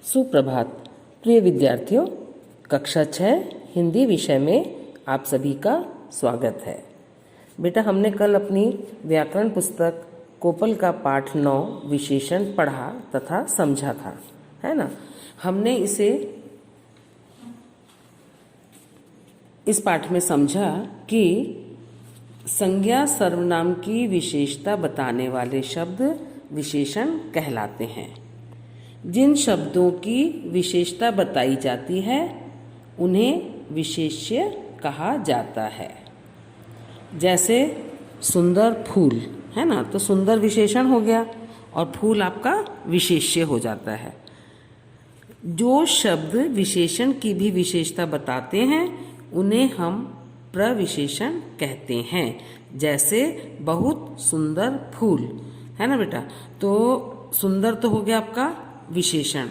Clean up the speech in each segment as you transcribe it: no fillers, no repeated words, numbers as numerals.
सुप्रभात प्रिय विद्यार्थियों, कक्षा 6 हिंदी विषय में आप सभी का स्वागत है। बेटा, हमने कल अपनी व्याकरण पुस्तक कोपल का पाठ 9 विशेषण पढ़ा तथा समझा था, है ना। हमने इस पाठ में समझा कि संज्ञा सर्वनाम की विशेषता बताने वाले शब्द विशेषण कहलाते हैं। जिन शब्दों की विशेषता बताई जाती है उन्हें विशेष्य कहा जाता है। जैसे सुंदर फूल, है ना, तो सुंदर विशेषण हो गया और फूल आपका विशेष्य हो जाता है। जो शब्द विशेषण की भी विशेषता बताते हैं उन्हें हम प्रविशेषण कहते हैं। जैसे बहुत सुंदर फूल, है ना बेटा, तो सुंदर तो हो गया आपका विशेषण,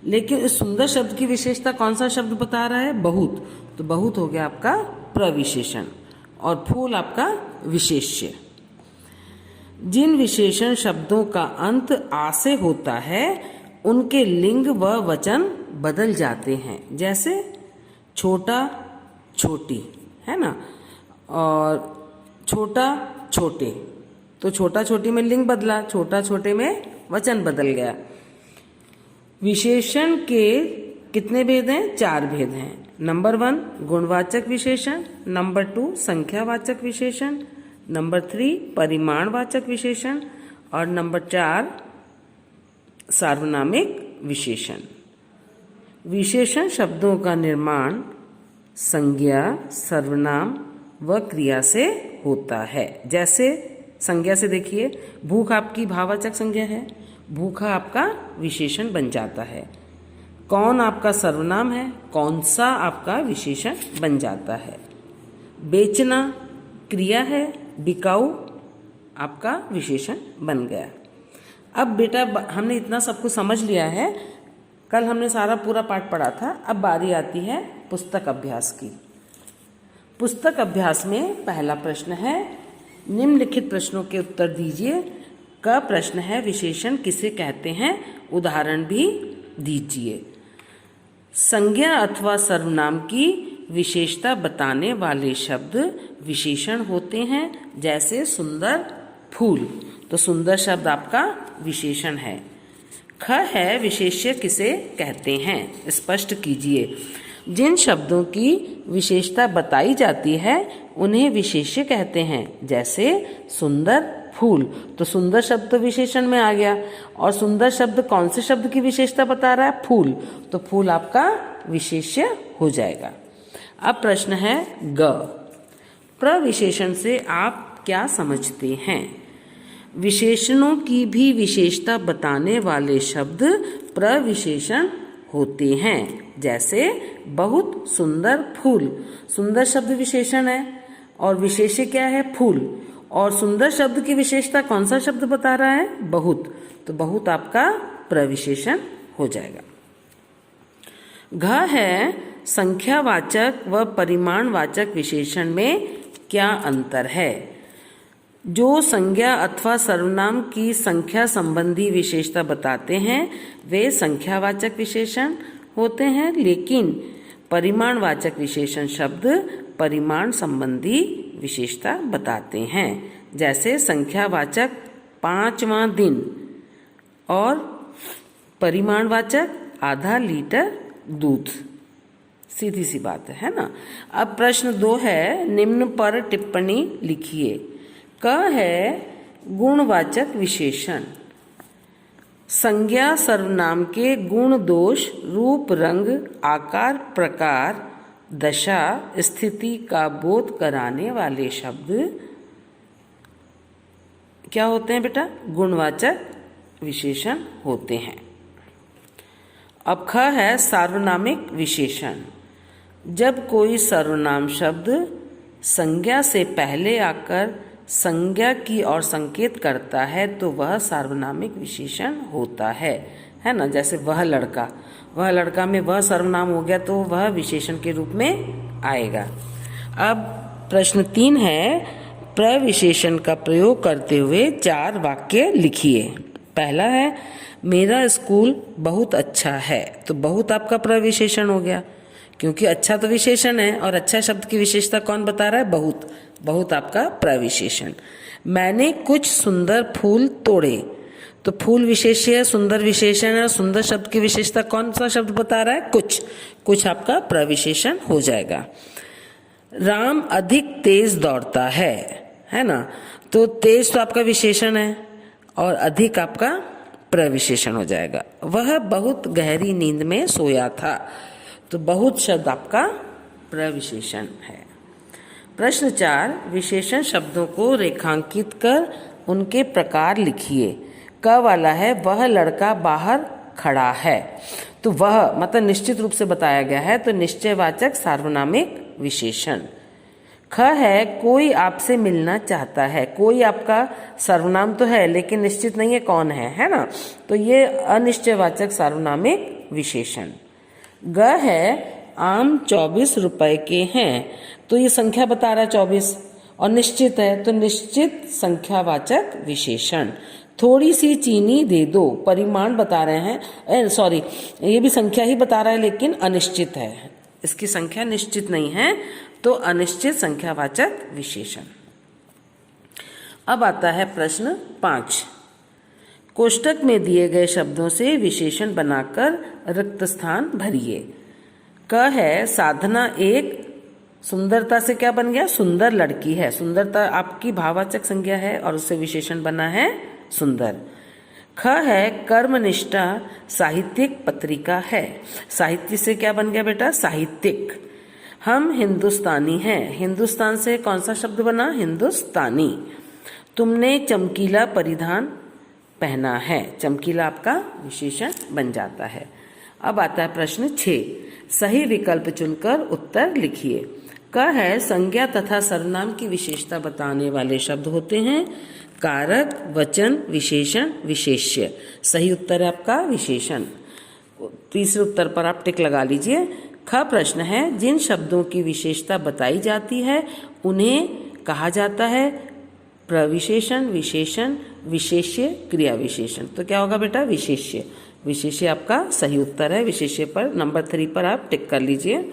लेकिन इस सुंदर शब्द की विशेषता कौन सा शब्द बता रहा है? बहुत, तो बहुत हो गया आपका प्रविशेषण और फूल आपका विशेष्य। जिन विशेषण शब्दों का अंत आ से होता है उनके लिंग व वचन बदल जाते हैं। जैसे छोटा छोटी, है ना, और छोटा छोटे, तो छोटा छोटी में लिंग बदला, छोटा छोटे में वचन बदल गया। विशेषण के कितने भेद हैं? 4 भेद हैं। नंबर 1 गुणवाचक विशेषण, नंबर 2 संख्यावाचक विशेषण, नंबर 3 परिमाणवाचक विशेषण और नंबर 4 सार्वनामिक विशेषण। विशेषण शब्दों का निर्माण संज्ञा, सर्वनाम व क्रिया से होता है। जैसे संज्ञा से देखिए, भूख आपकी भाववाचक संज्ञा है, भूखा आपका विशेषण बन जाता है। कौन आपका सर्वनाम है, कौन सा आपका विशेषण बन जाता है। बेचना क्रिया है, बिकाऊ आपका विशेषण बन गया। अब बेटा, हमने इतना सब कुछ समझ लिया है, कल हमने सारा पूरा पाठ पढ़ा था। अब बारी आती है पुस्तक अभ्यास की। पुस्तक अभ्यास में पहला प्रश्न है, निम्नलिखित प्रश्नों के उत्तर दीजिए। का प्रश्न है, विशेषण किसे कहते हैं, उदाहरण भी दीजिए। संज्ञा अथवा सर्वनाम की विशेषता बताने वाले शब्द विशेषण होते हैं। जैसे सुंदर फूल, तो सुंदर शब्द आपका विशेषण है। ख है, विशेष्य किसे कहते हैं, स्पष्ट कीजिए। जिन शब्दों की विशेषता बताई जाती है उन्हें विशेष्य कहते हैं। जैसे सुंदर फूल, तो सुंदर शब्द तो विशेषण में आ गया और सुंदर शब्द कौन से शब्द की विशेषता बता रहा है? फूल, तो फूल आपका विशेष्य हो जाएगा। अब प्रश्न है ग, प्रविशेषण से आप क्या समझते हैं? विशेषणों की भी विशेषता बताने वाले शब्द प्रविशेषण होते हैं। जैसे बहुत सुंदर फूल, सुंदर शब्द विशेषण है और विशेष्य क्या है? फूल, और सुंदर शब्द की विशेषता कौन सा शब्द बता रहा है? बहुत, तो बहुत आपका प्रविशेषण हो जाएगा। घ है, संख्यावाचक व परिमाणवाचक विशेषण में क्या अंतर है? जो संज्ञा अथवा सर्वनाम की संख्या संबंधी विशेषता बताते हैं वे संख्यावाचक विशेषण होते हैं, लेकिन परिमाणवाचक विशेषण शब्द परिमाण संबंधी विशेषता बताते हैं। जैसे संख्यावाचक 5वां दिन और परिमाणवाचक आधा लीटर दूध। सीधी सी बात है ना। अब प्रश्न 2 है, निम्न पर टिप्पणी लिखिए। क है, गुणवाचक विशेषण। संज्ञा सर्वनाम के गुण दोष रूप रंग आकार प्रकार दशा स्थिति का बोध कराने वाले शब्द क्या होते हैं बेटा? गुणवाचक विशेषण होते हैं। अब ख है, सार्वनामिक विशेषण। जब कोई सर्वनाम शब्द संज्ञा से पहले आकर संज्ञा की ओर संकेत करता है तो वह सार्वनामिक विशेषण होता है ना। जैसे वह लड़का, वह लड़का में वह सर्वनाम हो गया तो वह विशेषण के रूप में आएगा। अब प्रश्न 3 है, प्रविशेषण का प्रयोग करते हुए 4 वाक्य लिखिए। पहला है मेरा स्कूल बहुत अच्छा है, तो बहुत आपका प्रविशेषण हो गया, क्योंकि अच्छा तो विशेषण है और अच्छा शब्द की विशेषता कौन बता रहा है? बहुत। बहुत आपका प्रविशेषण। मैंने कुछ सुंदर फूल तोड़े, तो फूल विशेष्य है, सुंदर विशेषण है, और सुंदर शब्द की विशेषता कौन सा शब्द बता रहा है? कुछ। कुछ आपका प्रविशेषण हो जाएगा। राम अधिक तेज दौड़ता है ना, तो तेज तो आपका विशेषण है और अधिक आपका प्रविशेषण हो जाएगा। वह बहुत गहरी नींद में सोया था, तो बहुत शब्द आपका प्रविशेषण है। प्रश्न 4, विशेषण शब्दों को रेखांकित कर उनके प्रकार लिखिए। क वाला है वह लड़का बाहर खड़ा है, तो वह मतलब निश्चित रूप से बताया गया है, तो निश्चयवाचक सार्वनामिक विशेषण। ख है कोई आपसे मिलना चाहता है, कोई आपका सर्वनाम तो है लेकिन निश्चित नहीं है कौन है ना, तो ये अनिश्चयवाचक सार्वनामिक विशेषण। ग है आम 24 रुपए के हैं, तो ये संख्या बता रहा है 24 और निश्चित है, तो निश्चित संख्यावाचक विशेषण। थोड़ी सी चीनी दे दो, परिमाण बता रहे हैं, सॉरी ये भी संख्या ही बता रहा है लेकिन अनिश्चित है, इसकी संख्या निश्चित नहीं है, तो अनिश्चित संख्यावाचक विशेषण। अब आता है प्रश्न 5, कोष्टक में दिए गए शब्दों से विशेषण बनाकर रिक्त स्थान भरिए। क है साधना एक सुंदरता से क्या बन गया? सुंदर लड़की है, सुंदरता आपकी भाववाचक संज्ञा है और उससे विशेषण बना है सुंदर। ख है कर्मनिष्ठा साहित्यिक पत्रिका है, साहित्य से क्या बन गया बेटा? साहित्यिक। हम हिंदुस्तानी हैं, हिंदुस्तान से कौन सा शब्द बना? हिंदुस्तानी। तुमने चमकीला परिधान पहना है, चमकीला आपका विशेषण बन जाता है। अब आता है प्रश्न 6, सही विकल्प चुनकर उत्तर लिखिए। क है संज्ञा तथा सर्वनाम की विशेषता बताने वाले शब्द होते हैं कारक, वचन, विशेषण, विशेष्य। सही उत्तर है आपका विशेषण। तीसरे उत्तर पर आप टिक लगा लीजिए। ख प्रश्न है जिन शब्दों की विशेषता बताई जाती है उन्हें कहा जाता है प्रविशेषण, विशेषण, विशेष्य, क्रिया विशेषण। तो क्या होगा बेटा? विशेष्य। विशेष्य आपका सही उत्तर है। विशेष्य पर नंबर 3 पर आप टिक कर लीजिए।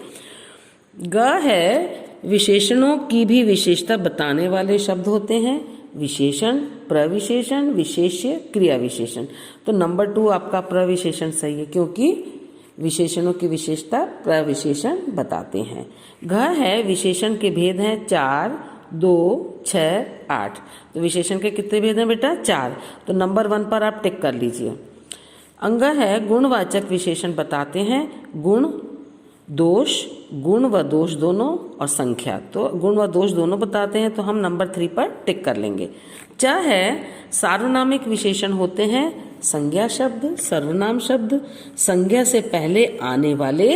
ग है विशेषणों की भी विशेषता बताने वाले शब्द होते हैं विशेषण, प्रविशेषण, विशेष्य, क्रिया विशेषण। तो नंबर 2 आपका प्रविशेषण सही है, क्योंकि विशेषणों की विशेषता प्रविशेषण बताते हैं। घ है विशेषण के भेद हैं 4, 2, 6, 8। तो विशेषण के कितने भेद हैं बेटा? 4। तो नंबर 1 पर आप टिक कर लीजिए। अंग है गुणवाचक विशेषण बताते हैं गुण, दोष, गुण व दोष दोनों और संख्या। तो गुण व दोष दोनों बताते हैं, तो हम नंबर 3 पर टिक कर लेंगे। च है सार्वनामिक विशेषण होते हैं संज्ञा शब्द, सर्वनाम शब्द, संज्ञा से पहले आने वाले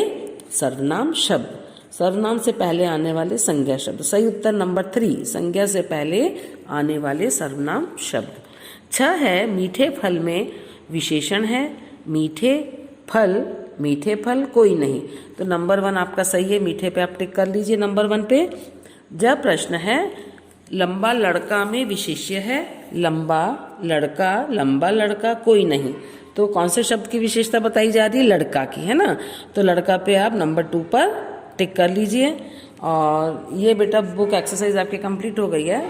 सर्वनाम शब्द, सर्वनाम से पहले आने वाले संज्ञा शब्द। सही उत्तर नंबर 3, संज्ञा से पहले आने वाले सर्वनाम शब्द। छ है मीठे फल में विशेषण है मीठे फल, मीठे फल कोई नहीं। तो नंबर 1 आपका सही है, मीठे पे आप टिक कर लीजिए नंबर 1 पे। जब प्रश्न है लंबा लड़का में विशेष्य है लंबा लड़का कोई नहीं। तो कौन से शब्द की विशेषता बताई जा रही है? लड़का की, है ना। तो लड़का पे आप नंबर 2 पर टिक कर लीजिए। और ये बेटा बुक एक्सरसाइज आपकी कंप्लीट हो गई है।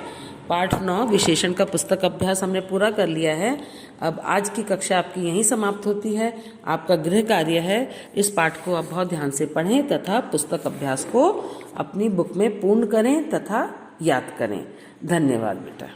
पाठ 9 विशेषण का पुस्तक अभ्यास हमने पूरा कर लिया है। अब आज की कक्षा आपकी यहीं समाप्त होती है। आपका गृह कार्य है इस पाठ को आप बहुत ध्यान से पढ़ें तथा पुस्तक अभ्यास को अपनी बुक में पूर्ण करें तथा याद करें। धन्यवाद बेटा।